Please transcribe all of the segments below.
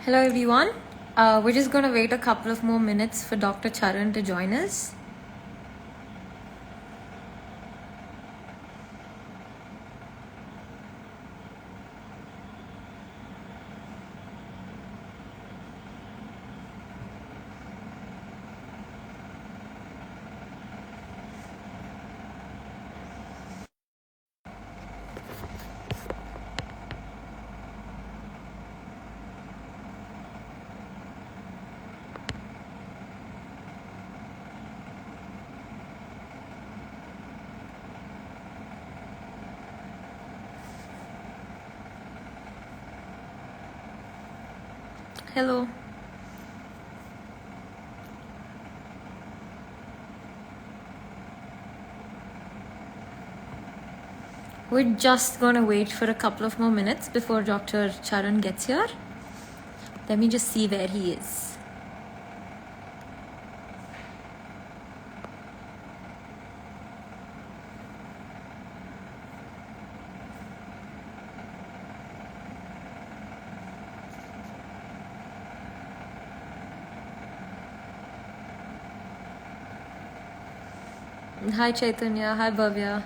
Hello everyone. We're just going to wait a couple of more minutes for Dr. Charan to join us. Hello. We're just going to wait for a couple of more minutes before Dr. Charan gets here. Let me just see where he is. Hi Chaitanya, hi Bhavya.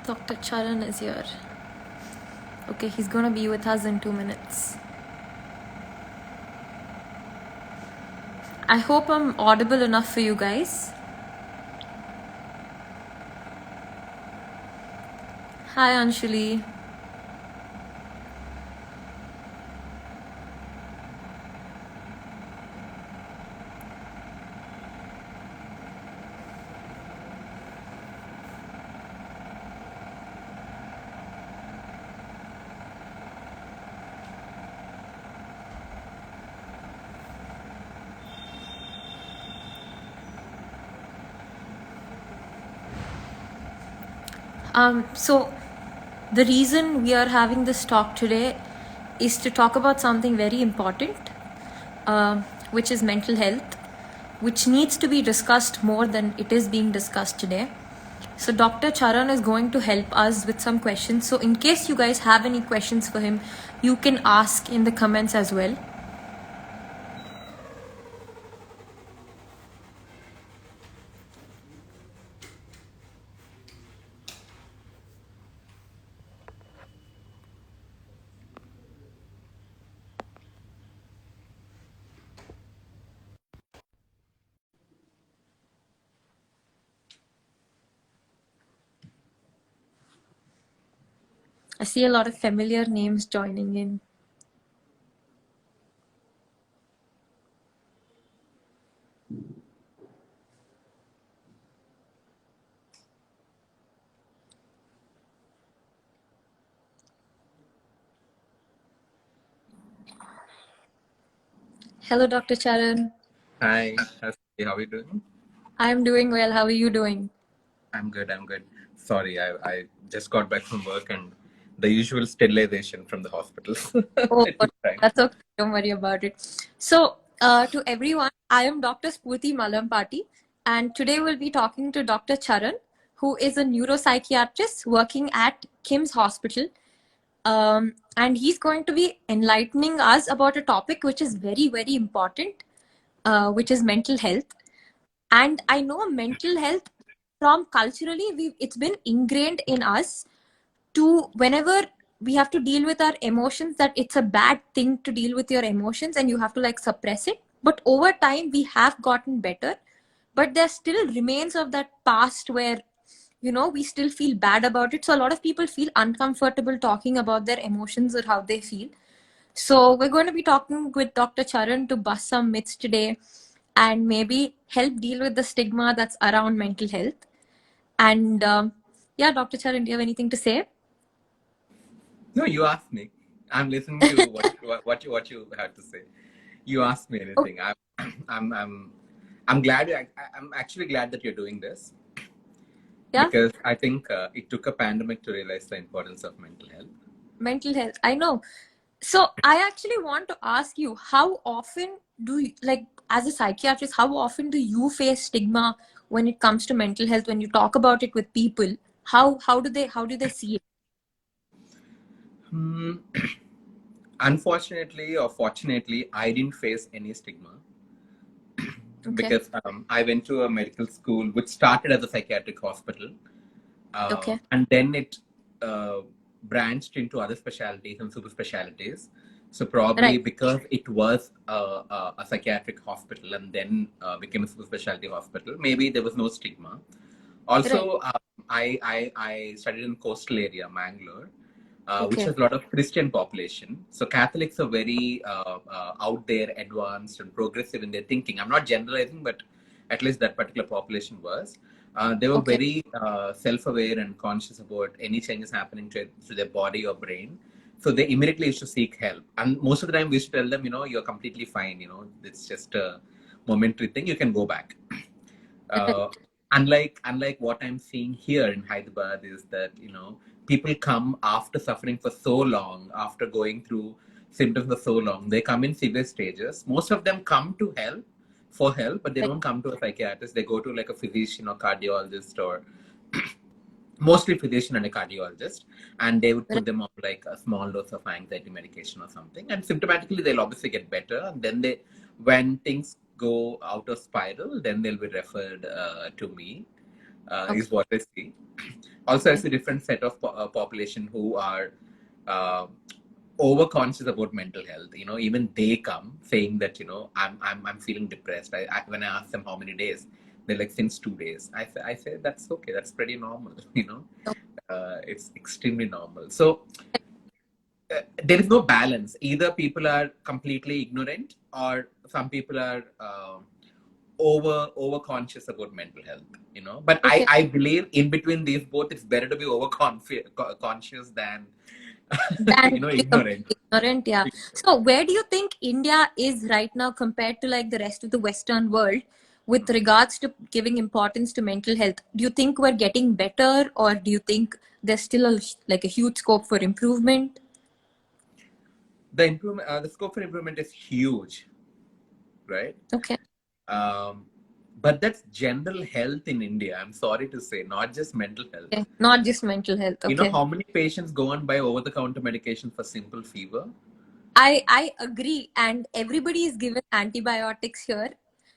Dr. Charan is here. Okay, he's going to be with us in 2 minutes. I hope I'm audible enough for you guys. Hi Anshuli. So the reason we are having this talk today is to talk about something very important, which is mental health, which needs to be discussed more than it is being discussed today. So Dr. Charan is going to help us with some questions. So in case you guys have any questions for him, you can ask in the comments as well. I see a lot of familiar names joining in. Hello, Dr. Charan. Hi, how are you doing? I'm doing well. How are you doing? I'm good, I'm good. Sorry, I just got back from work and the usual sterilization from the hospital. Oh, It took time. that's okay. Don't worry about it. So, to everyone, I am Dr. Spurthi Mallampati, and today we'll be talking to Dr. Charan, who is a neuropsychiatrist working at Kim's Hospital. And he's going to be enlightening us about a topic which is very, very important, which is mental health. And I know mental health from culturally, it's been ingrained in us to whenever we have to deal with our emotions, that it's a bad thing to deal with your emotions and you have to like suppress it. But over time we have gotten better, but there still remains of that past where we still feel bad about it. So a lot of people feel uncomfortable talking about their emotions or how they feel. So we're going to be talking with Dr. Charan to bust some myths today and maybe help deal with the stigma that's around mental health. And yeah, Dr. Charan, do you have anything to say? No, you asked me. I'm listening to what you had to say. You asked me anything. I'm glad. I'm actually glad that you're doing this. Yeah, Because I think it took a pandemic to realize the importance of mental health. mental health. I know. So I actually want to ask you, how often do you, like, as a psychiatrist, how often do you face stigma when it comes to mental health? When you talk about it with people, how do they see it? Hmm. Unfortunately or fortunately, I didn't face any stigma Okay. because I went to a medical school which started as a psychiatric hospital, Okay. and then it uh, branched into other specialties and super specialties. So probably Right. because it was a psychiatric hospital and then became a super specialty hospital, maybe there was no stigma. Right. Also, I studied in coastal area, Mangalore, which Okay. has a lot of Christian population. So Catholics are very out there, advanced and progressive in their thinking. I'm not generalizing, but at least that particular population was. They were Okay. very self-aware and conscious about any changes happening to their body or brain. So they immediately used to seek help. And most of the time we used to tell them, you're completely fine. It's just a momentary thing. You can go back. Right. uh, unlike what I'm seeing here in Hyderabad is that people come after suffering for so long, after going through symptoms for so long, they come in severe stages. Most of them come to help for help, but they Right. don't come to a psychiatrist. They go to like a physician or cardiologist, or mostly physician and a cardiologist, and they would Right. put them on like a small dose of anxiety medication or something, and symptomatically they'll obviously get better, and then when things go out of spiral, then they'll be referred to me, Okay. is what I see. Also, I Okay. see different set of population who are uh, over conscious about mental health. Even they come saying that I'm feeling depressed. When I ask them how many days, they're like, since 2 days. I say that's okay, that's pretty normal. It's extremely normal. So there is no balance. Either people are completely ignorant, or some people are over conscious about mental health. But I Okay. I believe in between these both, it's better to be conscious than Than being ignorant. completely ignorant, yeah. So where do you think India is right now compared to like the rest of the Western world with regards to giving importance to mental health? Do you think we're getting better, or do you think there's still like a huge scope for improvement? The scope for improvement is huge, right? Okay. Um, but that's general health in India. I'm sorry to say, not just mental health. Okay. Not just mental health. You know Okay. how many patients go on by over-the-counter medication for simple fever? I agree, and everybody is given antibiotics here,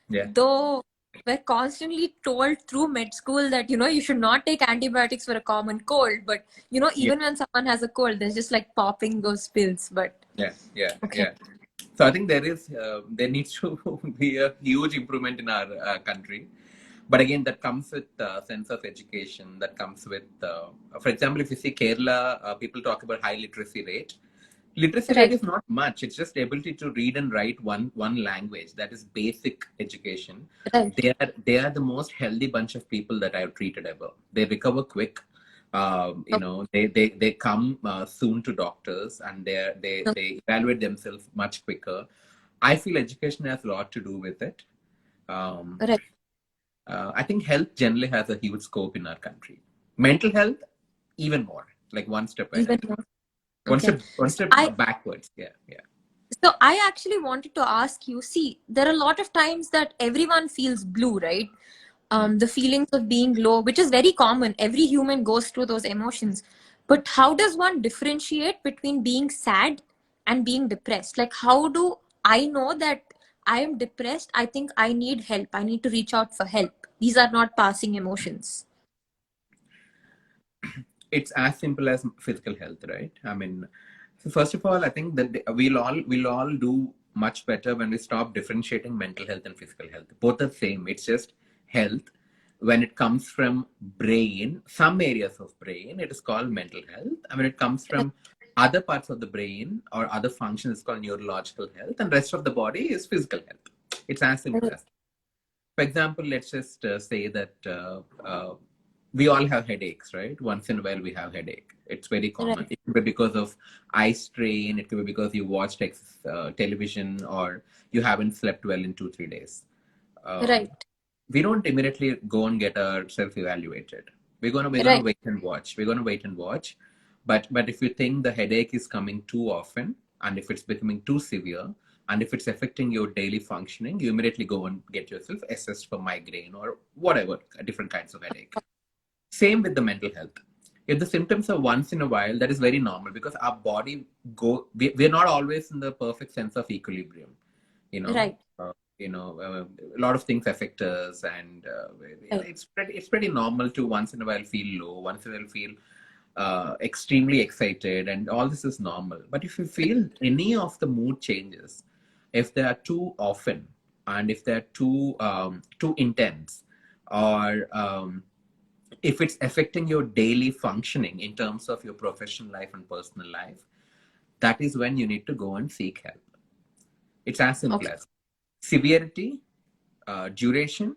Yeah, though we're constantly told through med school that you should not take antibiotics for a common cold, but yeah, even when someone has a cold, they're just like popping those pills. But yeah, yeah, okay. yeah. So I think there needs to be a huge improvement in our country. But again, that comes with sense of education. That comes with, for example, if you see Kerala, people talk about high literacy rate. Literacy rate Right. is not much. It's just the ability to read and write one language. That is basic education. Right. They are the most healthy bunch of people that I've treated ever. They recover quick. Okay. They come soon to doctors, and they evaluate themselves much quicker. I feel education has a lot to do with it. Um, Right. I think health generally has a huge scope in our country. Mental health, even more, like one step Even ahead, more. one Okay. step, one So step I backwards. Yeah, yeah. so I actually wanted to ask you, see, there are a lot of times that everyone feels blue, right? Mm. The feelings of being low, which is very common. Every human goes through those emotions. But how does one differentiate between being sad and being depressed? Like, how do I know that I am depressed? I think I need help. I need to reach out for help. These are not passing emotions. It's as simple as physical health, right? I mean, so first of all, I think that we'll all do much better when we stop differentiating mental health and physical health. Both are same. It's just health. When it comes from brain, some areas of brain, it is called mental health. And when it comes Right. from other parts of the brain or other functions, it's called neurological health, and rest of the body is physical health. It's as simple Right. as. For example, let's just say that we all have headaches, right? Once in a while, we have headache. It's very common. Right. It could be because of eye strain. It could be because you watched television, or you haven't slept well in 2 3 days. Um, Right. we don't immediately go and get ourselves evaluated. We're gonna Right. wait and watch. We're gonna wait and watch. But if you think the headache is coming too often, and if it's becoming too severe, and if it's affecting your daily functioning, you immediately go and get yourself assessed for migraine or whatever, different kinds of headache. Same with the mental health. If the symptoms are once in a while, that is very normal, because our body we're not always in the perfect sense of equilibrium. You know, Right. a lot of things affect us, and Right. it's pretty normal to once in a while feel low, once in a while feel extremely excited, and all this is normal. But if you feel any of the mood changes, if they are too often, and if they're too intense, or if it's affecting your daily functioning in terms of your professional life and personal life, that is when you need to go and seek help. It's as simple Okay. as severity, duration,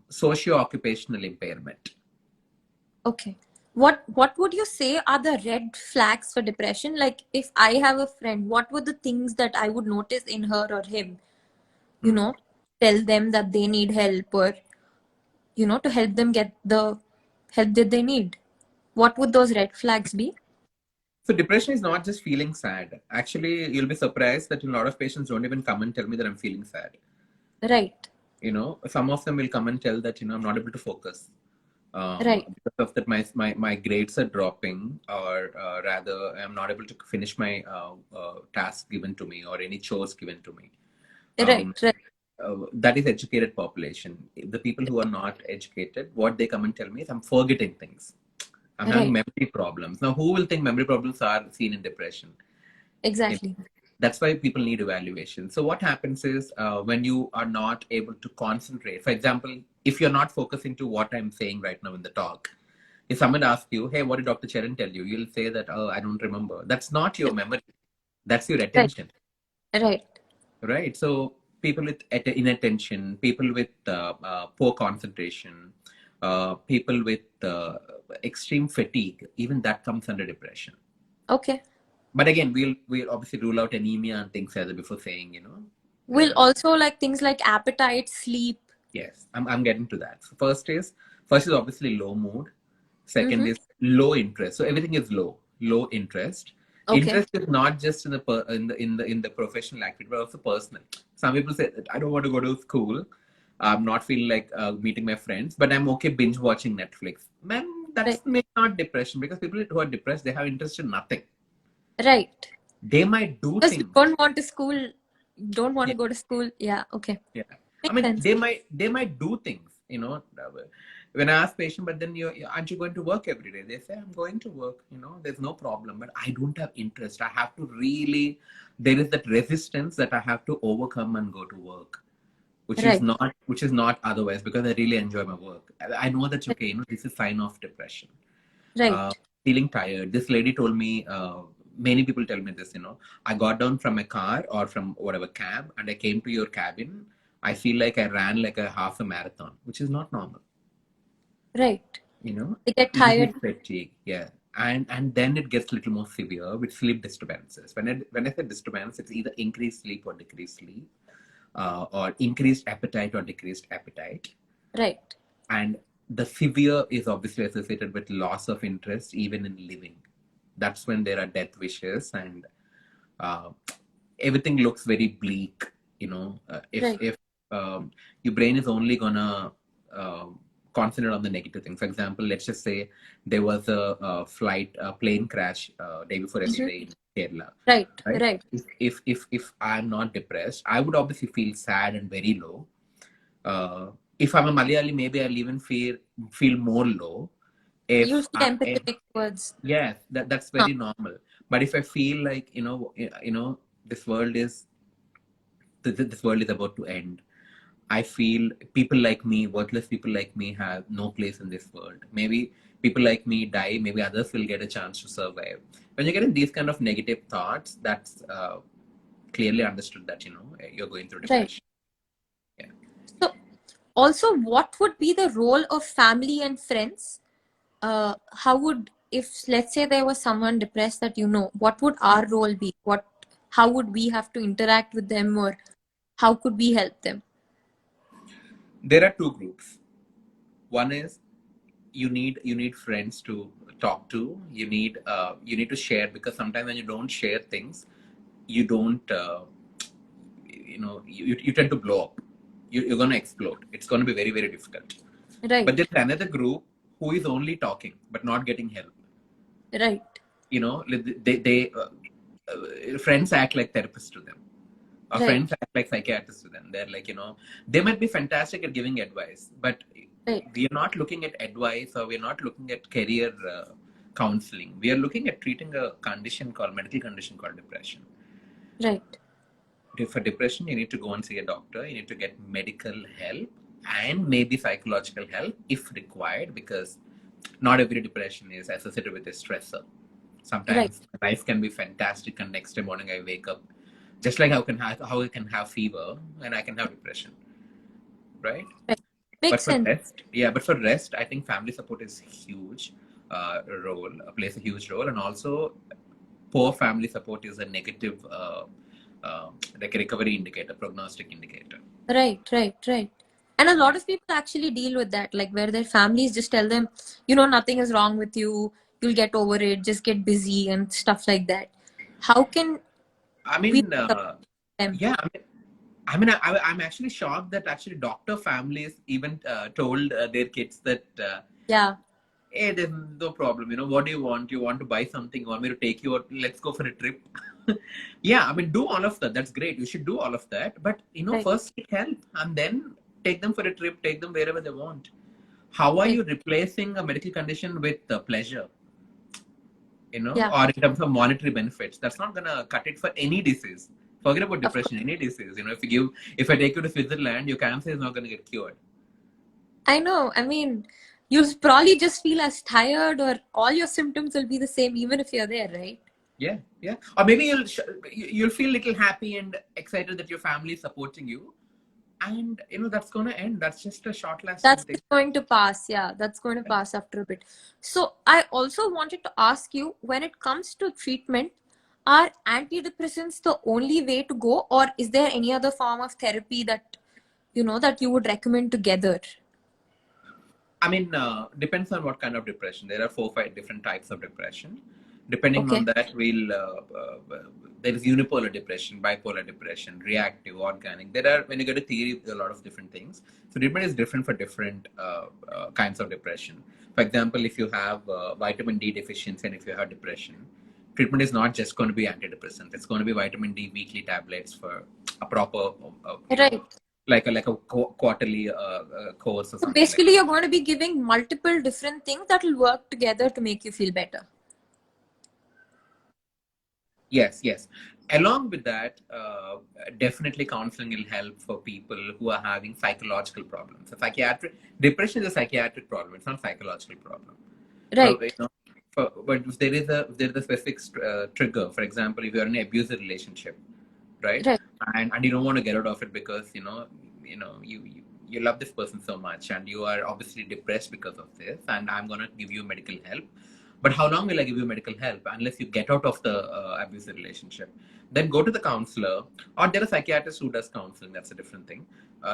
socio-occupational impairment. Okay. What would you say are the red flags for depression? Like if I have a friend, what were the things that I would notice in her or him, you Hmm. know, tell them that they need help, or to help them get the help that they need? What would those red flags be? So depression is not just feeling sad. Actually, you'll be surprised that a lot of patients don't even come and tell me that I'm feeling sad. Right. Some of them will come and tell that, I'm not able to focus. Right. Because of that, my grades are dropping, or rather, I'm not able to finish my task given to me, or any chores given to me. Right. Um, Right. that is educated population. The people who are not educated, what they come and tell me is I'm forgetting things. I'm having Right. memory problems. Now, who will think memory problems are seen in depression? You Exactly. That's why people need evaluation. So what happens is, when you are not able to concentrate, for example, if you're not focusing to what I'm saying right now in the talk, if someone asks you, hey, what did Dr. Charan tell you? You'll say that, oh, I don't remember. That's not your memory. That's your Right. attention, Right. right? So people with inattention, people with poor concentration, people with extreme fatigue, even that comes under depression. Okay. But again, we'll obviously rule out anemia and things like that before saying, Will uh, also like things like appetite, sleep. yes, I'm getting to that. So first is obviously low mood. Second Mm-hmm. is low interest. So everything is low interest. Okay. Interest is not just in the professional activity, but also personal. Some people say that I don't want to go to school. I'm not feeling like meeting my friends, but I'm okay binge watching Netflix. Man, Right. that's maybe not depression, because people who are depressed, they have interest in nothing. Right. They might do Because you things. don't want Yeah, to go to school. Yeah. Okay. yeah. I Makes mean, sense. they might do things. When I ask patient, but then aren't you going to work every day? They say I'm going to work. There's no problem, but I don't have interest. I have to really. There is that resistance that I have to overcome and go to work, Right. which is not otherwise, because I really enjoy my work. I know that, okay. This is sign of depression. uh, Right. Feeling tired. This lady told me, many people tell me this, I got down from a car or from whatever cab, and I came to your cabin. I feel like I ran like a half a marathon, which is not normal. Right. You know, They get Easy tired. fatigue, yeah, and then it gets a little more severe with sleep disturbances. When I say disturbance, it's either increased sleep or decreased sleep, or increased appetite or decreased appetite. Right. And the severe is obviously associated with loss of interest even in living. That's when there are death wishes, and uh, everything looks very bleak. If Right. your brain is only gonna concentrate on the negative thing. For example, let's just say there was a plane crash day before Mm-hmm. yesterday in Kerala, Right. right? Right. If I'm not depressed, I would obviously feel sad and very low. uh, if I'm a Malayali, maybe I'll even feel more low. You'll If feel empathetic towards. Yes, that's Huh. very normal. But if I feel like, this world is this world is about to end, I feel people like me, worthless people like me, have no place in this world. Maybe people like me die. Maybe others will get a chance to survive. When you're getting these kind of negative thoughts, that's clearly understood that you're going through Right. depression. Yeah. So also, what would be the role of family and friends? How would, if let's say there was someone depressed that what would our role be? How would we have to interact with them, or how could we help them? There are two groups. One is you need friends to talk to. You need to share, because sometimes when you don't share things, you don't you tend to blow up. You're going to explode. It's going to be very, very difficult. Right. But there's another group who is only talking but not getting help. Right. They friends act like therapists to them. Our Right. friends act like psychiatrists to them. They're like, they might be fantastic at giving advice, but Right. we are not looking at advice, or we're not looking at career counseling. We are looking at treating a medical condition called depression. Right. For depression, you need to go and see a doctor. You need to get medical help and maybe psychological help if required, because not every depression is associated with a stressor. Sometimes life can be fantastic, and next day morning I wake up just like how I can have fever and I can have depression, right? Right. But Makes for sense. rest, I think family support is huge plays a huge role, and also poor family support is a negative, like a recovery indicator, prognostic indicator. Right. And a lot of people actually deal with that, like where their families just tell them, nothing is wrong with you, you'll get over it, just get busy and stuff like that. How can I we mean, support them? yeah, I'm actually shocked that actually doctor families even told their kids that, Yeah. hey, there's no problem. What do you want? You want to buy something? You want me to take you out? Let's go for a trip. Yeah, I mean, do all of that. That's great. You should do all of that. But, Right. first get help and then take them for a trip, take them wherever they want. How are Right. you replacing a medical condition with pleasure? Yeah. Or in terms of monetary benefits? That's not going to cut it for any disease. Forget about Of course. depression, any disease. If I take you to Switzerland, your cancer is not going to get cured. I know. I mean, you'll probably just feel as tired, or all your symptoms will be the same even if you're there, right? Yeah, yeah. Or maybe you'll feel a little happy and excited that your family is supporting you, and that's gonna end. That's just a short-lasting That's thing. just going to pass. Yeah, that's going to pass after a bit. So I also wanted to ask you, when it comes to treatment, are antidepressants the only way to go, or is there any other form of therapy that that you would recommend together? I mean, depends on what kind of depression. There are 4, 5 different types of depression. Depending on Okay. that, there is unipolar depression, bipolar depression, reactive, organic. When you go to theory, there are a lot of different things. So treatment is different for different kinds of depression. For example, if you have vitamin D deficiency and if you have depression, treatment is not just going to be antidepressant. It's going to be vitamin D weekly tablets for a proper, Right. like a quarterly course or So something like basically, that. you're going to be giving multiple different things that will work together to make you feel better. Yes, yes. Along with that, definitely counseling will help for people who are having psychological problems. Depression is a psychiatric problem. It's not a psychological problem. Right. But if there is a specific trigger. For example, if you're in an abusive relationship, right, Right. and you don't want to get out of it because you love this person so much, and you are obviously depressed because of this, and I'm going to give you medical help. But how long will I give you medical help unless you get out of the abusive relationship? Then go to the counselor, or there are psychiatrists who does counseling. That's a different thing.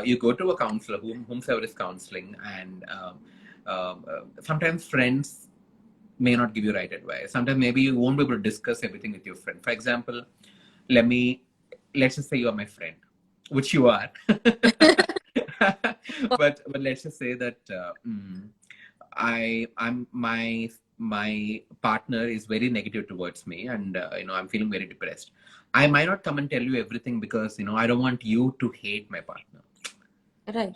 You go to a counselor, whomsoever is counseling, and sometimes friends may not give you right advice. Sometimes maybe you won't be able to discuss everything with your friend. For example, let's just say you are my friend, which you are. But let's just say that I'm my partner is very negative towards me, and I'm feeling very depressed. I might not come and tell you everything because I don't want you to hate my partner. Right.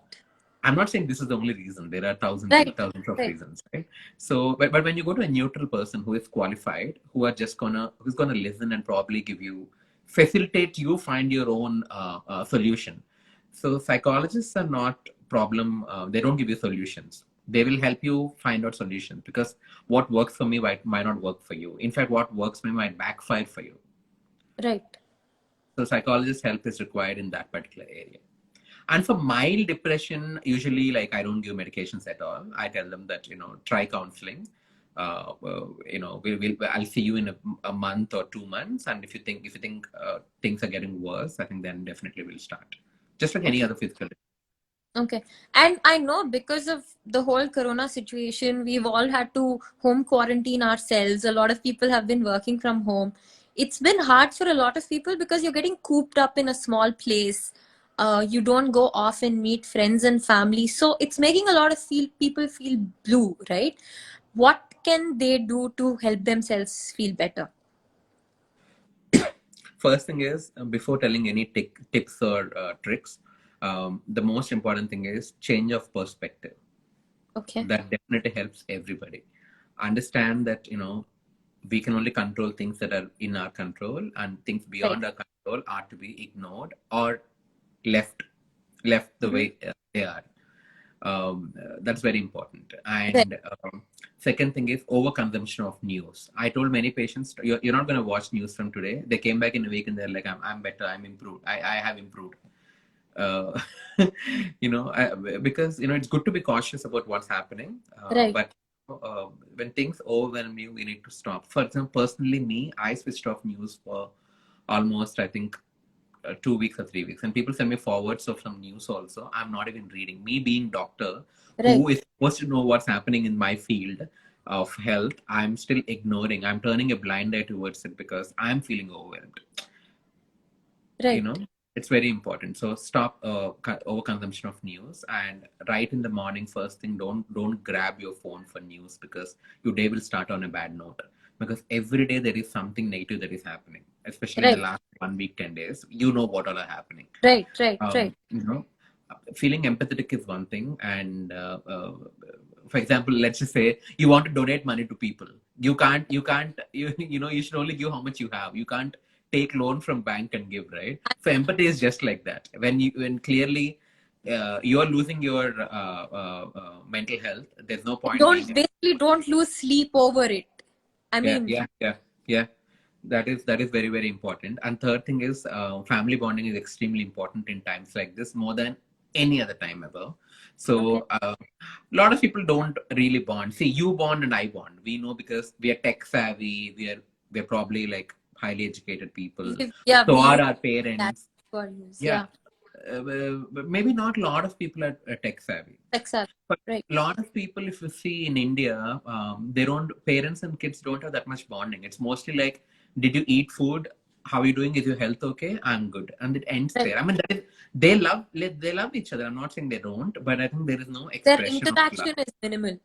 I'm not saying this is the only reason. There are Right. thousands of Right. reasons, right? So, but when you go to a neutral person who is qualified, who's gonna listen and probably facilitate you find your own solution. So psychologists are not problem. They don't give you solutions. They will help you find out solutions, because what works for me might not work for you. In fact, what works for me might backfire for you. Right. So psychologist help is required in that particular area. And for mild depression, usually like I don't give medications at all. I tell them that try counseling. I'll see you in a month or 2 months, and if you think things are getting worse, I think then definitely we'll start. Just like any Okay. other physical. Okay. And I know because of the whole corona situation, we've all had to home quarantine ourselves. A lot of people have been working from home. It's been hard for a lot of people because you're getting cooped up in a small place. You don't go off and meet friends and family. So it's making a lot of people feel blue, right? What can they do to help themselves feel better? First thing is, before telling any tips or tricks, the most important thing is change of perspective. Okay. That definitely helps everybody. Understand that, we can only control things that are in our control, and things Right. beyond our control are to be ignored or left the Mhm. way they are. That's very important. Right. And second thing is overconsumption of news. I told many patients, you're not going to watch news from today. They came back in a week and they're like, I'm better, I'm improved, I have improved. uh, because it's good to be cautious about what's happening, Right. but when things overwhelm you, we need to stop. For example, personally, me, I switched off news for almost, I think, 2 weeks or 3 weeks, and people send me forwards of some news also. I'm not even reading. Me being doctor, Right. who is supposed to know what's happening in my field of health, I'm still ignoring. I'm turning a blind eye towards it because I'm feeling overwhelmed. you Right. know it's very important. So stop overconsumption of news, and right in the morning, first thing, don't grab your phone for news, because your day will start on a bad note. Because every day there is something negative that is happening, especially in the Right. last 1 week, 10 days. What all are happening. Right. Right. um, Right. you know Feeling empathetic is one thing. And for example, let's just say you want to donate money to people. You should only give how much you have. You can't take loan from bank and give, right? So empathy is just like that. When clearly you're losing your mental health, there's no point being. Don't lose sleep over it. I Yeah, mean, yeah, yeah, yeah. That is very, very important. And third thing is, family bonding is extremely important in times like this, more than any other time ever. okay. So a lot of people don't really bond. See, you bond and I bond. We know because we are tech savvy. We're probably like highly educated people. Yeah, we So use are our that parents. for use. Yeah, Yeah, but maybe not a lot of people are tech savvy. exactly. But Right. a lot of people, if you see in India, they don't, parents and kids don't have that much bonding. It's mostly like, did you eat food? How are you doing? Is your health okay? I'm good. And it ends Right. there. I mean, they love each other. I'm not saying they don't, but I think there is no Their expression of love. interaction is minimal.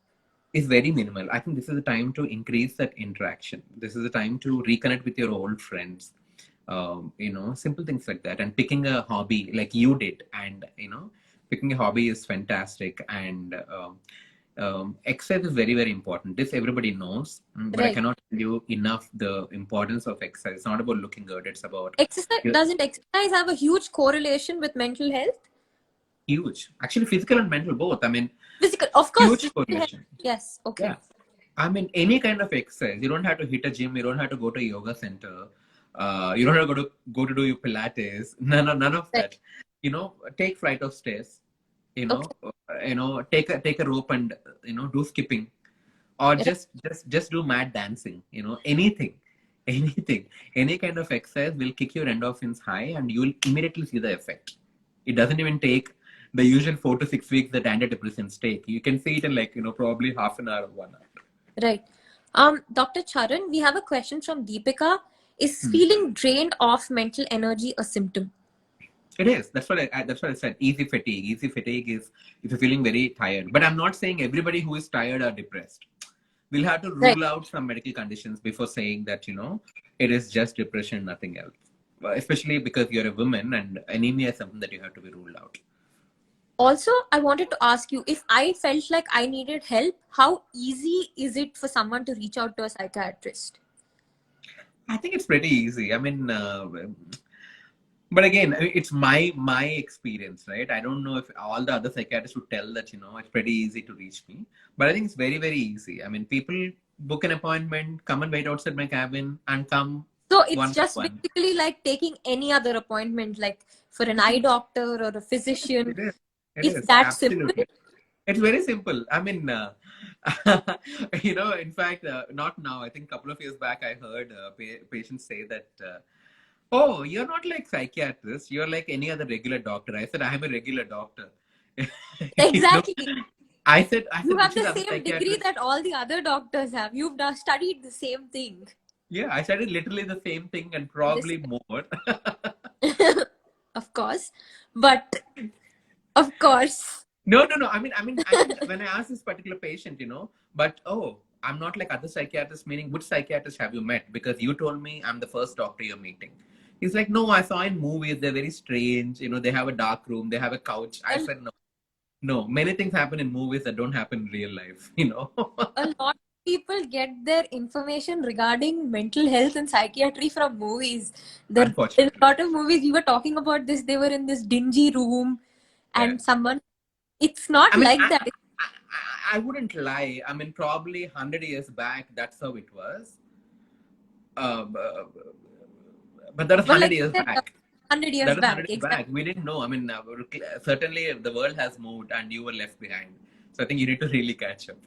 It's very minimal. I think this is the time to increase that interaction. This is the time to reconnect with your old friends. Simple things like that. And picking a hobby like you did, and picking a hobby is fantastic. And exercise is very, very important. This everybody knows, but I Right. cannot tell you enough the importance of exercise. It's not about looking good. It's about Exercise doesn't exercise have a huge correlation with mental health? huge, actually, physical and mental both. I mean, Physical, of course. huge Physical health. correlation. Yes. Okay. Yeah. I mean, any kind of exercise. You don't have to hit a gym. You don't have to go to a yoga center. You don't have to go to do your Pilates. None of Right. that. Take flight of stairs. Okay. Take a rope and do skipping, or Right. just do mad dancing. Anything, anything, any kind of exercise will kick your endorphins high, and you will immediately see the effect. It doesn't even take the usual 4 to 6 weeks that antidepressants take. You can see it in like probably half an hour or 1 hour. Right. Dr. Charan, we have a question from Deepika. Is Hmm. feeling drained of mental energy a symptom? It is. That's what I said. Easy fatigue. Easy fatigue is if you're feeling very tired. But I'm not saying everybody who is tired are depressed. We'll have to Right. rule out some medical conditions before saying that it is just depression, nothing else. Well, especially because you're a woman, and anemia is something that you have to be ruled out. Also, I wanted to ask you, if I felt like I needed help, how easy is it for someone to reach out to a psychiatrist? I think it's pretty easy. I mean, but again, it's my experience, right? I don't know if all the other psychiatrists would tell that it's pretty easy to reach me, but I think it's very, very easy. I mean, people book an appointment, come and wait outside my cabin, and come So it's one by just one. basically like taking any other appointment, like for an eye doctor or a physician. It is. It It's is that simple. absolutely. It's very simple. I mean, in fact, not now. I think a couple of years back, I heard patients say that, "Oh, you're not like psychiatrist. You're like any other regular doctor." I said, "I am a regular doctor." Exactly. I said, You have which is the other same degree psychiatrists? that all the other doctors have. You've studied the same thing. Yeah, I studied literally the same thing and This, probably more. of course, but of course, No, no, no. I mean, when I asked this particular patient, but oh, I'm not like other psychiatrists, meaning which psychiatrist have you met? Because you told me I'm the first doctor you're meeting. He's like, no, I saw in movies, they're very strange. They have a dark room, they have a couch. I a, said, no, no, many things happen in movies that don't happen in real life. a lot of people get their information regarding mental health and psychiatry from movies. In a Unfortunately. lot of movies, we were talking about this. They were in this dingy room, Yeah. and someone. It's not I mean, like that. I wouldn't lie. I mean, probably 100 years back, that's how it was. Uh, but that was But 100 like years I said, back. 100 years That was back, 100 years exactly. back. We didn't know. I mean, certainly the world has moved and you were left behind. So I think you need to really catch up.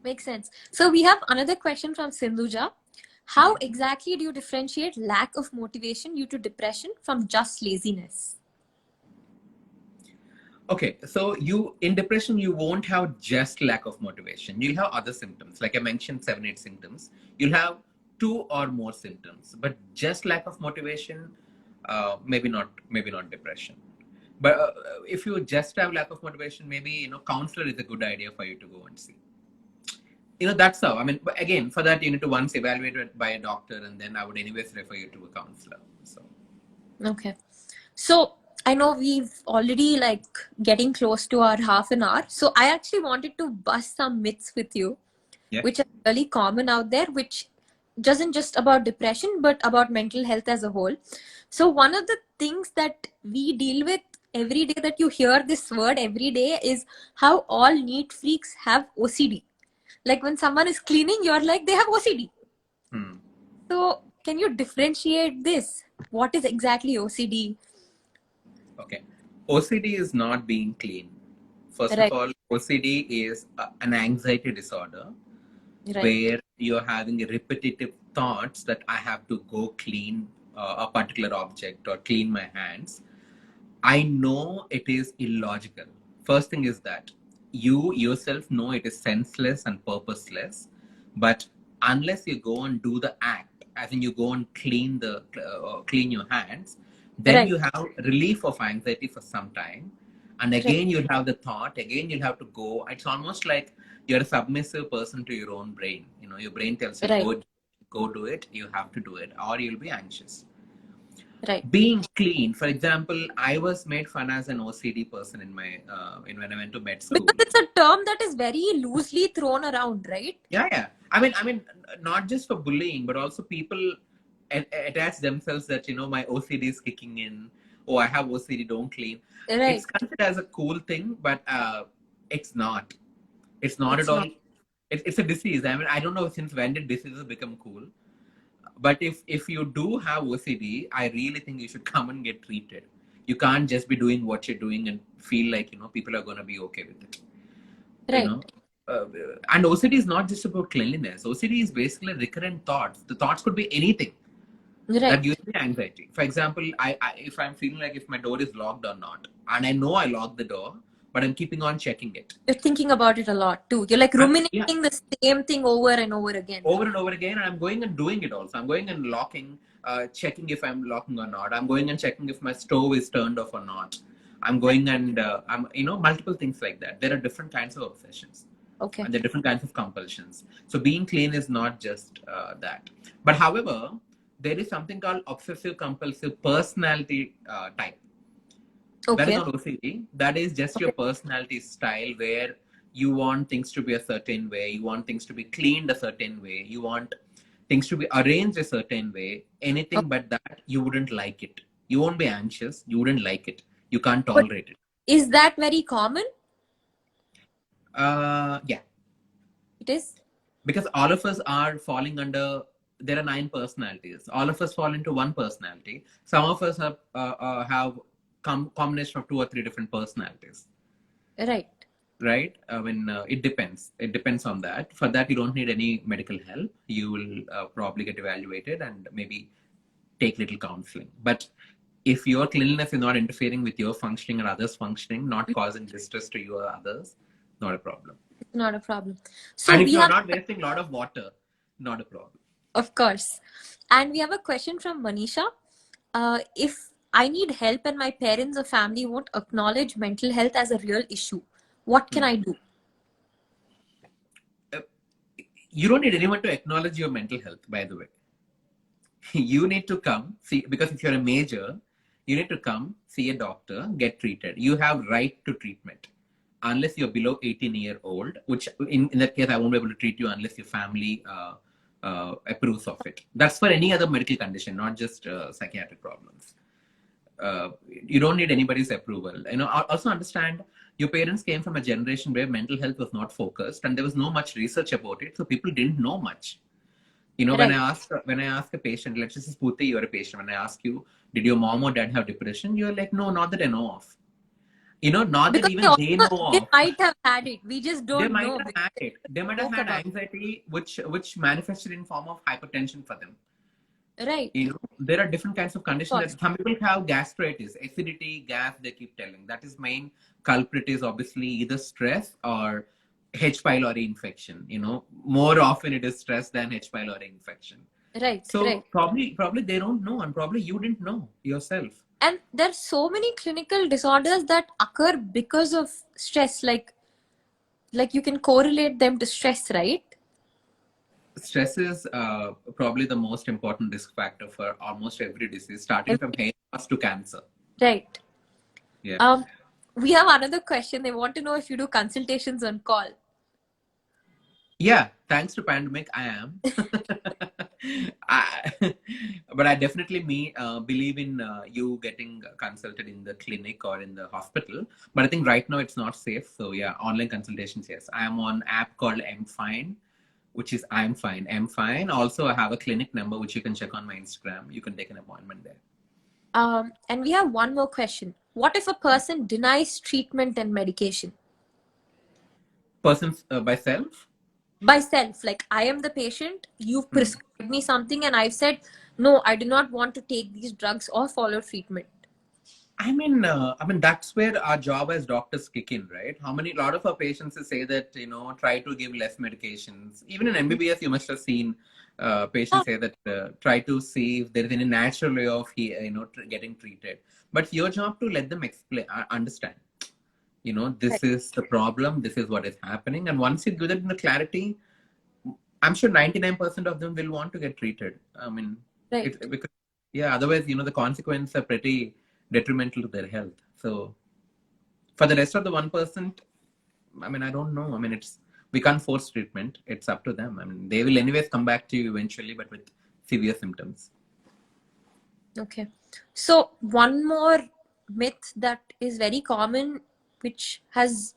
Makes sense. So we have another question from Sindhuja. How exactly do you differentiate lack of motivation due to depression from just laziness? Okay, so in depression, you won't have just lack of motivation. You'll have other symptoms. Like I mentioned, 7, 8 symptoms. You'll have 2 or more symptoms, but just lack of motivation, maybe not depression. But if you just have lack of motivation, maybe counselor is a good idea for you to go and see. That's how. I mean, but again, for that you need to once evaluate it by a doctor, and then I would anyways refer you to a counselor. So Okay. So I know we've already like getting close to our half an hour. So I actually wanted to bust some myths with you, yeah. which are really common out there, which doesn't just about depression, but about mental health as a whole. So one of the things that we deal with every day that you hear this word every day is how all neat freaks have OCD. Like when someone is cleaning, you're like, they have OCD. Hmm. So can you differentiate this? What is exactly OCD? Okay. OCD is not being clean. First of Right, all, OCD is an anxiety disorder right, where you're having repetitive thoughts that I have to go clean a particular object or clean my hands. I know it is illogical. First thing is that you yourself know it is senseless and purposeless, but unless you go and do the act, as in you go and clean your hands, then right, you have relief of anxiety for some time, and right, again you'll have the thought. Again you'll have to go. It's almost like you're a submissive person to your own brain. Your brain tells you right, go do it. You have to do it, or you'll be anxious. right. Being clean, for example, I was made fun as an OCD person when I went to med school. Because it's a term that is very loosely thrown around, right? Yeah. I mean not just for bullying, but also people attach themselves that my OCD is kicking in. Oh, I have OCD, don't clean. It's Right. considered as a cool thing, but it's not. It's not at It's all. not. It's a disease. I mean, I don't know since when did diseases become cool. But if you do have OCD, I really think you should come and get treated. You can't just be doing what you're doing and feel like people are going to be okay with it. You Right. know, uh, and OCD is not just about cleanliness. OCD is basically recurrent thoughts. The thoughts could be anything that Right. gives me anxiety. For example, if I'm feeling like if my door is locked or not, and I know I locked the door, but I'm keeping on checking it. You're thinking about it a lot too. You're like Yeah, ruminating the same thing over and over again. over and over again, and I'm going and doing it also. I'm going and locking, checking if I'm locking or not. I'm going and checking if my stove is turned off or not. I'm going and I'm multiple things like that. There are different kinds of obsessions, Okay. and there are different kinds of compulsions. So being clean is not just that. But however, there is something called obsessive compulsive personality type. That is Okay. not OCD. That is just your Okay. personality style where you want things to be a certain way. You want things to be cleaned a certain way. You want things to be arranged a certain way. Anything Okay. but that, you wouldn't like it. You won't be anxious. You wouldn't like it. You can't But tolerate it. is that very common? Yeah. It is. Because all of us are falling under, there are 9 personalities. All of us fall into one personality. Some of us have combination of 2 or 3 different personalities. Right. Right? I mean, it depends. It depends on that. For that, you don't need any medical help. You will probably get evaluated and maybe take little counseling. But If your cleanliness is not interfering with your functioning or others functioning, not causing distress to you or others, not a problem. Not a problem. So And if we you're have, not wasting a lot of water, not a problem. of course, and we have a question from Manisha. If I need help and my parents or family won't acknowledge mental health as a real issue, what can I do? Uh, You don't need anyone to acknowledge your mental health, by the way. You need to come see, because if you're a major, you need to come see a doctor, get treated. You have right to treatment unless you're below 18-year-old, which in that case I won't be able to treat you unless your family approves of it. That's for any other medical condition, not just psychiatric problems. You don't need anybody's approval. Also understand your parents came from a generation where mental health was not focused and there was no much research about it, so people didn't know much. When Right. I ask a patient, let's just Spurthi, you're a patient. When I ask you, did your mom or dad have depression? You're like, no, not that I know of. Not that Because even they know they of. might have had it. We just They don't might know have because had they it. They might have spoke had about anxiety, which manifested in form of hypertension for them. it. Right. There are different kinds of Of conditions course. that some people have gastritis, acidity, gas. They keep telling that is main culprit is obviously either stress or H. pylori infection. More often it is stress than H. pylori infection. Right. So Right. probably they don't know, and probably you didn't know yourself. And there's so many clinical disorders that occur because of stress. Like you can correlate them to stress, right? Stress is probably the most important risk factor for almost every disease, starting from hair loss to cancer. Right. Yeah. We have another question. They want to know if you do consultations on call. Yeah, thanks to pandemic, I am. But I definitely believe in you getting consulted in the clinic or in the hospital. But I think right now it's not safe. So yeah, online consultations, yes. I am on app called MFine, which is I'm Fine. I'm Fine. Also, I have a clinic number which you can check on my Instagram. You can take an appointment there. And we have one more question. What if a person denies treatment and medication? Persons by self. By self, like I am the patient, you've Hmm. prescribed me something, and I've said, no, I do not want to take these drugs or follow treatment. I mean that's where our job as doctors kick in, right? A lot of our patients say that try to give less medications. Even in MBBS, you must have seen Yeah, patients say that try to see if there is any natural way of getting treated. But it's your job to let them explain, understand. This right, is the problem. This is what is happening, and once you give them the clarity, I'm sure 99% of them will want to get treated. I mean, right. it's because yeah, otherwise, the consequences are pretty detrimental to their health. So for the rest of the 1%, I mean, I don't know. I mean, we can't force treatment. It's up to them. I mean, they will anyways come back to you eventually, but with severe symptoms. Okay. So one more myth that is very common, which is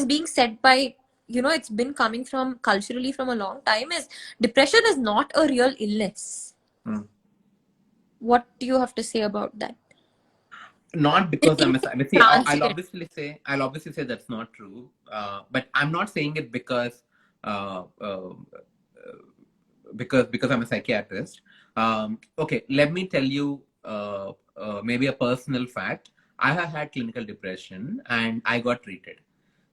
being said by, it's been coming from culturally from a long time, is depression is not a real illness. Hmm. What do you have to say about that? Not because In I mean, see, translate. I'll obviously say that's not true. But I'm not saying it uh, uh, because I'm a psychiatrist. Okay, let me tell you maybe a personal fact. I have had clinical depression and I got treated.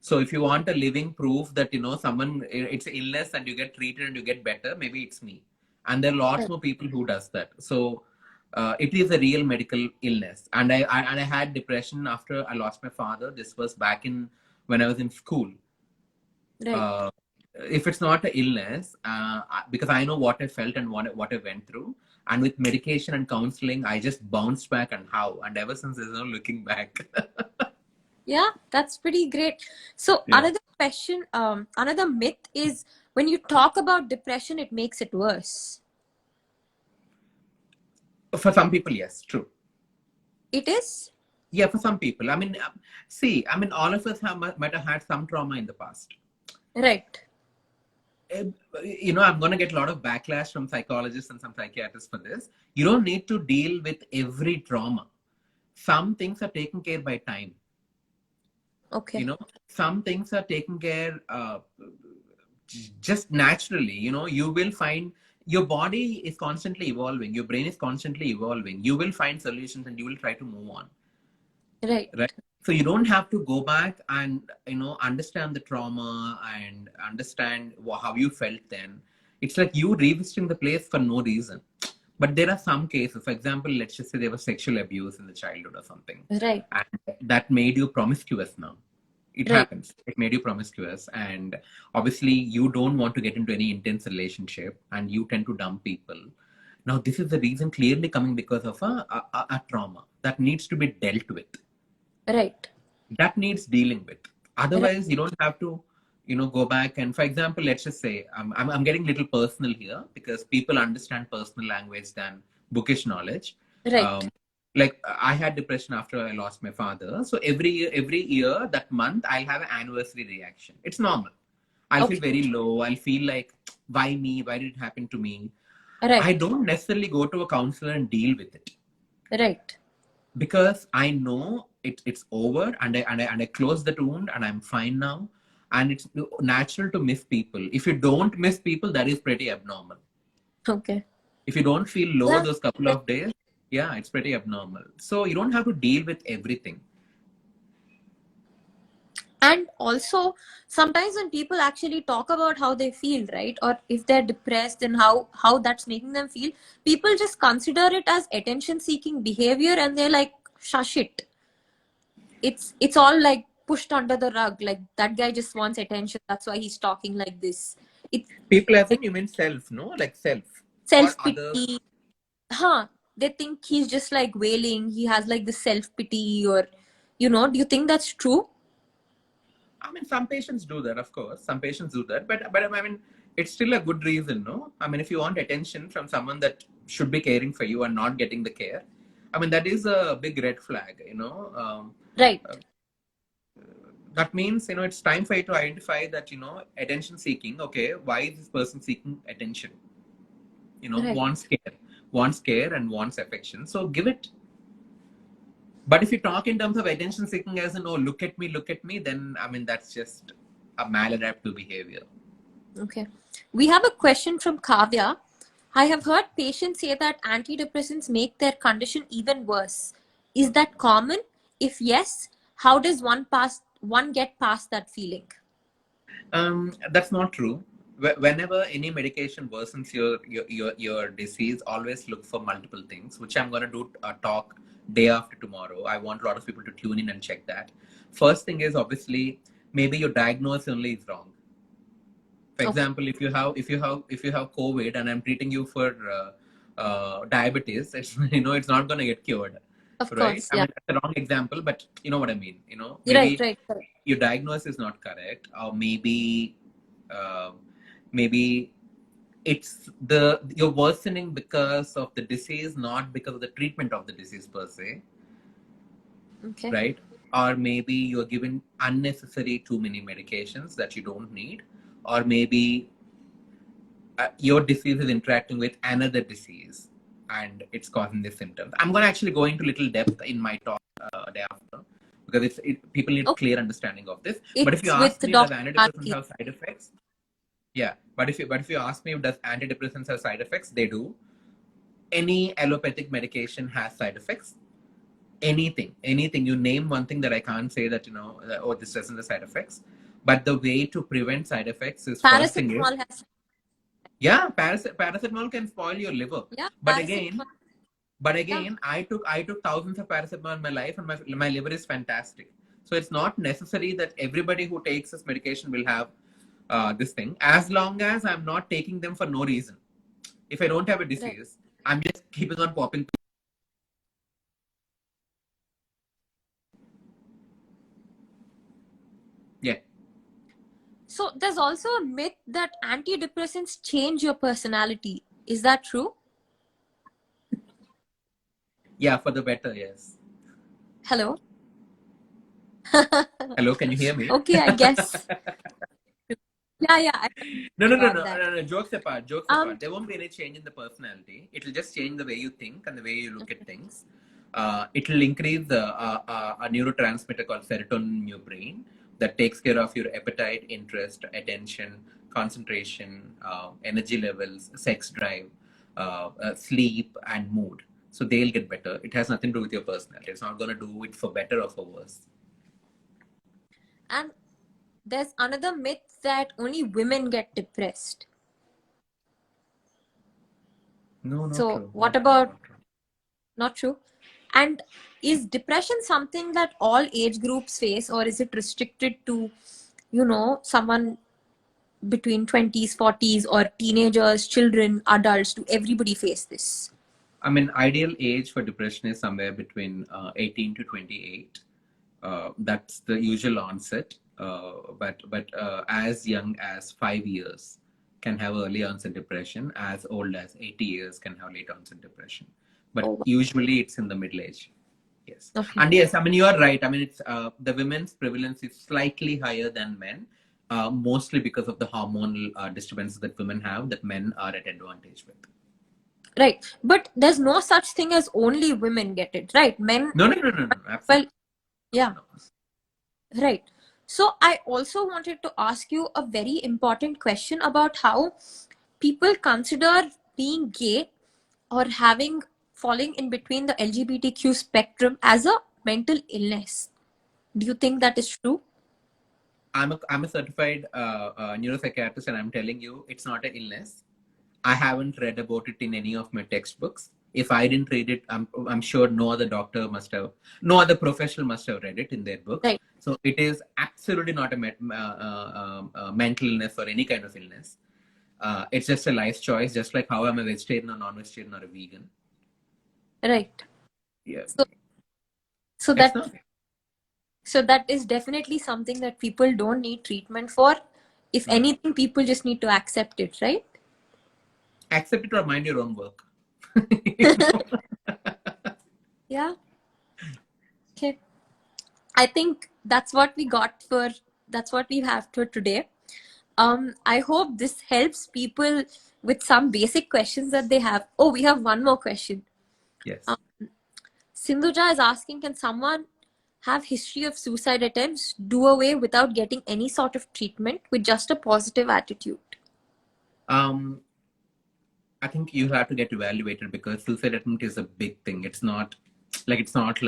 So if you want a living proof that someone it's illness and you get treated and you get better, maybe it's me. And there are lots Right. more people who does that. So it is a real medical illness. And I had depression after I lost my father. This was back in when I was in school. Right. Uh, if it's not an illness, because I know what I felt and what I went through, and with medication and counseling, I just bounced back and how, and ever since there's no looking back. Yeah, that's pretty great. So Yeah. another question, another myth is when you talk about depression, it makes it worse. For some people, yes, true. It is? Yeah, for some people. I mean, see, I mean, all of us might have had some trauma in the past. Right. Uh, I'm going to get a lot of backlash from psychologists and some psychiatrists for this. You don't need to deal with every trauma. Some things are taken care by time. Okay. Some things are taken care just naturally. You will find your body is constantly evolving, your brain is constantly evolving. You will find solutions and you will try to move on. Right. Right. So you don't have to go back and understand the trauma and understand how you felt then. It's like you revisiting the place for no reason. But there are some cases, for example, let's just say there was sexual abuse in the childhood or something, Right. and that made you promiscuous now. It Right. happens. It made you promiscuous, and obviously you don't want to get into any intense relationship, and you tend to dump people. Now, this is the reason clearly coming because of a trauma that needs to be dealt with. Right. That needs dealing with. Right. Otherwise, you don't have to, go back. And for example, let's just say I'm getting a little personal here because people understand personal language than bookish knowledge. Right. Um, like I had depression after I lost my father. So every year, that month, I'll have an anniversary reaction. It's normal. I'll feel Okay. very low. I'll feel like, why me? Why did it happen to me? I Right. don't necessarily go to a counselor and deal with it Right. because I know it's over, and I close the wound and I'm fine now. And it's natural to miss people. If you don't miss people, that is pretty abnormal. Okay. If you don't feel low Yeah. those couple of days, yeah, it's pretty abnormal. So you don't have to deal with everything. And also, sometimes when people actually talk about how they feel, right, or if they're depressed and how that's making them feel, people just consider it as attention-seeking behavior, and they're like, shush it. It's all like pushed under the rug. Like that guy just wants attention. That's why he's talking like this. It's People as like in you mean self, no? Like self or others. self-pity. Huh? They think he's just like wailing. He has like the self-pity, or do you think that's true? I mean, some patients do that, of course. Some patients do that, but I mean, it's still a good reason, no? I mean, if you want attention from someone that should be caring for you and not getting the care, I mean, that is a big red flag. Right. Uh, that means it's time for you to identify that attention seeking. Okay, why is this person seeking attention? Right. Wants care and wants affection. So give it. But if you talk in terms of attention seeking as oh, look at me, then I mean that's just a maladaptive behavior. Okay. We have a question from Kavya. I have heard patients say that antidepressants make their condition even worse. Is that common? If yes, how does one get past that feeling? That's not true. Whenever any medication worsens your disease, always look for multiple things, which I'm going to do a talk day after tomorrow. I want a lot of people to tune in and check that. First thing is obviously maybe your diagnosis only is wrong. For Okay. example, if you have COVID and I'm treating you for diabetes, it's not going to get cured, Of right? course, I yeah. mean, that's the wrong example, but you know what I mean. Right, Maybe right, right. your diagnosis is not correct, or uh, maybe you're worsening because of the disease, not because of the treatment of the disease per se, Okay. right? Or maybe you're given unnecessary too many medications that you don't need, or maybe your disease is interacting with another disease and it's causing the symptoms. I'm going to actually go into little depth in my talk day after because people need Okay. clear understanding of this. But if you It's with ask me, does Dr. antidepressants Karthi. have side effects? Yeah. But if you ask me, does antidepressants have side effects? They do. Any allopathic medication has side effects. Anything. You name one thing that I can't say that oh, this doesn't have side effects. But the way to prevent side effects is first thing is Paracetamol has, yeah, paracetamol can spoil your liver. yeah, But again, paracetamol. but Yeah. again, I took thousands of paracetamol in my life, and my liver is fantastic. So it's not necessary that everybody who takes this medication will have this thing. As long as I'm not taking them for no reason. If I don't have a Right. disease, I'm just keeping on popping. Yeah, So there's also a myth that antidepressants change your personality. Is that true? yeah, for the better. Yes. Hello? Hello, can you hear me? Okay, I guess. Yeah, yeah, I No, no, no, got no, that. no, no. Jokes apart, jokes Um, apart. There won't be any change in the personality. It'll just change the way you think and the way you look at things. It'll increase a neurotransmitter called serotonin in your brain that takes care of your appetite, interest, attention, concentration, energy levels, sex drive, sleep, and mood. So they'll get better. It has nothing to do with your personality. It's not going to do it for better or for worse. And there's another myth that only women get depressed. No, not So true. what Not true. about Not true. not true? And is depression something that all age groups face, or is it restricted to, someone between 20s, 40s, or teenagers, children, adults? Do everybody face this? I mean, ideal age for depression is somewhere between 18 to 28. That's the usual onset. But as young as 5 years can have early onset depression. As old as 80 years can have late onset depression. But Oh, usually it's in the middle age. Yes. okay. And yes, I mean, you are right. I mean, it's the women's prevalence is slightly higher than men, mostly because of the hormonal disturbances that women have that men are at advantage with. Right. But there's no such thing as only women get it, right? Men, No, well, absolutely. yeah, No. right. So I also wanted to ask you a very important question about how people consider being gay or having falling in between the LGBTQ spectrum as a mental illness. Do you think that is true? I'm a certified neuropsychiatrist, and I'm telling you, it's not an illness. I haven't read about it in any of my textbooks. If I didn't read it, I'm sure no other doctor must have, no other professional must have read it in their books. Right. So it is absolutely not a mental illness or any kind of illness. It's just a life choice, just like how I'm a vegetarian or non-vegetarian or a vegan. Right. Yeah, So, so it's that not. so that is definitely something that people don't need treatment for. If No. anything, people just need to accept it, right? Accept it or mind your own work. Yeah. Okay. I think that's what we got for that's what we have for today. I hope this helps people with some basic questions that they have. Oh, we have one more question. Yes. Um, Sindhuja is asking, can someone have history of suicide attempts, do away without getting any sort of treatment with just a positive attitude? Um, I think you have to get evaluated because suicide attempt is a big thing. It's not it's not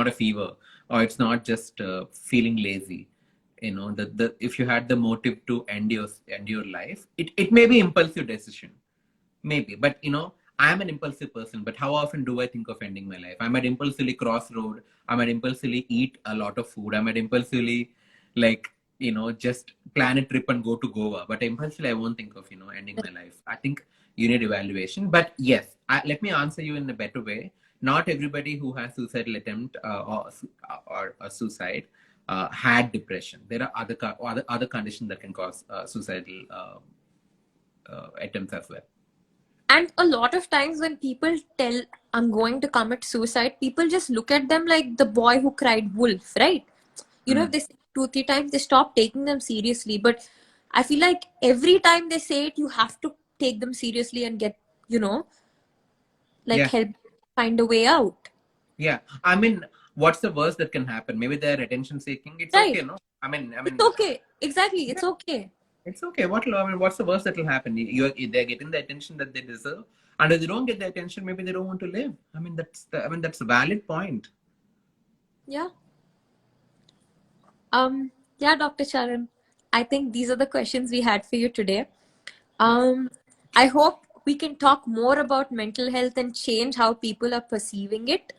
a fever, or it's not just feeling lazy. You know, the if you had the motive to end your life, it may be impulsive decision, maybe. But I'm an impulsive person. But how often do I think of ending my life? I might impulsively cross road. I might impulsively eat a lot of food. I might impulsively like just plan a trip and go to Goa. But impulsively, I won't think of ending my life. I think you need evaluation. But yes, let me answer you in a better way. Not everybody who has suicidal attempt or suicide had depression. There are other conditions that can cause suicidal attempts as well. And a lot of times when people tell I'm going to commit suicide, people just look at them like the boy who cried wolf, right? If they say 2, 3 times, they stop taking them seriously. But I feel like every time they say it, you have to take them seriously and get, like Yeah. help find a way out. Yeah, I mean, what's the worst that can happen? Maybe they're attention seeking. It's Right. okay, no? I It's mean, okay. Exactly. yeah, It's okay. it's okay. I mean, what's the worst that will happen? They're getting the attention that they deserve, and if they don't get the attention, maybe they don't want to live. I mean, that's a valid point. Yeah. Yeah, Dr. Charan. I think these are the questions we had for you today. I hope we can talk more about mental health and change how people are perceiving it.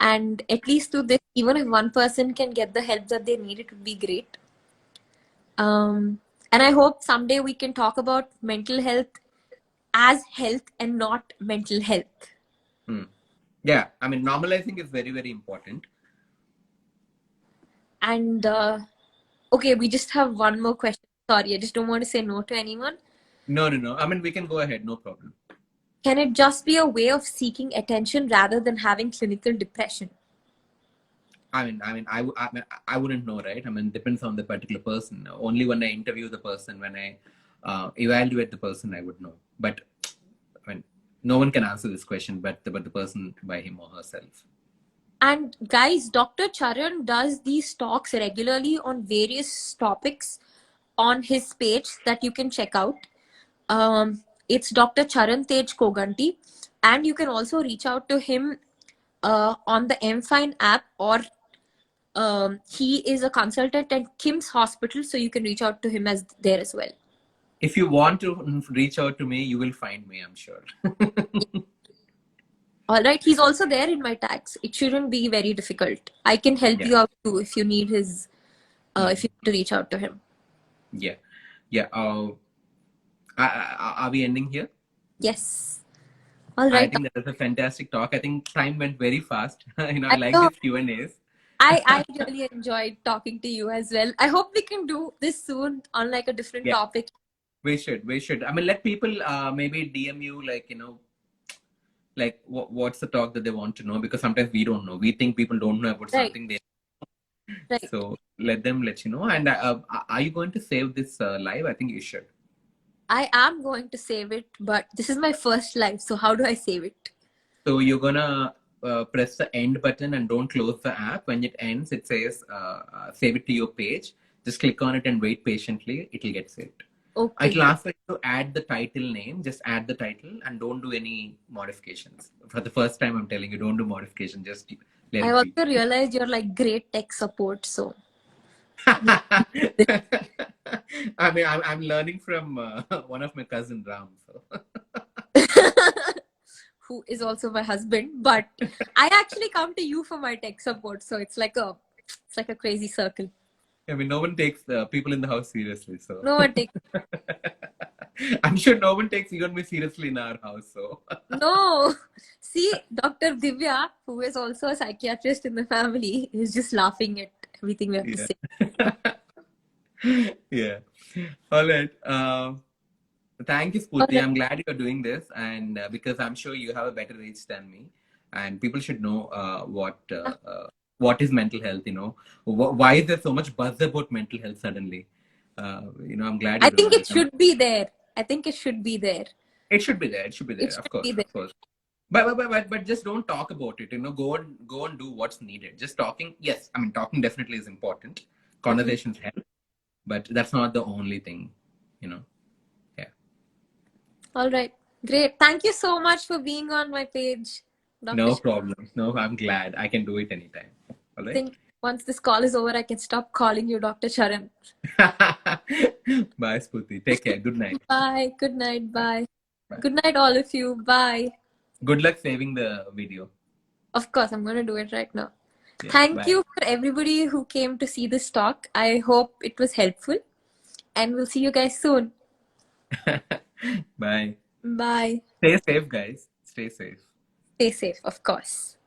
And at least through this, even if one person can get the help that they need, it would be great. And I hope someday we can talk about mental health as health and not mental health. Yeah, I mean, normalizing is very, very important. And okay, we just have one more question. Sorry, I just don't want to say no to anyone. No. I mean, we can go ahead, no problem. Can it just be a way of seeking attention rather than having clinical depression? I wouldn't know, right? I mean, depends on the particular person. Only when I interview the person, when I evaluate the person, I would know. But I mean, no one can answer this question, but the person by him or herself. And guys, Dr. Charan does these talks regularly on various topics. on his page that you can check out. It's Dr. Charan Tej Koganti, and you can also reach out to him on the MFine app, or he is a consultant at Kim's Hospital, so you can reach out to him as there as well. If you want to reach out to me, you will find me, I'm sure. All right, he's also there in my tags. It shouldn't be very difficult. I can help you out too if you need his, if you need to reach out to him. Yeah. Are we ending here? Yes. All right. I think that was a fantastic talk. I think time went very fast. I I like know. these Q&As. I really enjoyed talking to you as well. I hope we can do this soon on like a different topic. We should. I mean, let people maybe DM you, like what's the talk that they want to know, because sometimes we don't know. We think people don't know about something. Right. So let them let you know. And are you going to save this live? I think you should. I am going to save it, but this is my first live, so how do I save it? So you're gonna press the end button and don't close the app. When it ends, it says save it to your page. Just click on it and wait patiently. It'll get saved. Okay. It'll ask you to add the title name. Just add the title and don't do any modifications. For the first time, I'm telling you, don't do modification. Just let I it also be. realized you're like great tech support, so. I mean, I'm learning from one of my cousin Ram. So. Who is also my husband, but I actually come to you for my tech support, so it's like a crazy circle. I mean, no one takes the people in the house seriously, so. No one takes. I'm sure no one takes you and me seriously in our house, so. No, see, Dr. Divya, who is also a psychiatrist in the family, is just laughing at everything we have to say. Yeah. All right. Thank you, Spurthi. I'm glad you're doing this, and because I'm sure you have a better reach than me, and people should know what is mental health. Why is there so much buzz about mental health suddenly? I'm glad. I think it should be there. I think it should be there. It should be there. It should be there. It should Of course, be there. of course. But just don't talk about it. Go and do what's needed. Just talking. Yes, I mean talking definitely is important. Conversations help, but that's not the only thing. Yeah. All right. Great. Thank you so much for being on my page, Dr. No problem. No, I'm glad. I can do it anytime. All right. I think once this call is over, I can stop calling you Dr. Charan. Bye, Spurthi. Take care. Good night. Bye. Good night. Bye. Good night, all of you. Bye. Good luck saving the video. Of course, I'm going to do it right now. Yeah, Thank you for everybody who came to see this talk. I hope it was helpful. And we'll see you guys soon. Bye. Bye. Stay safe, guys. Stay safe. Stay safe, of course.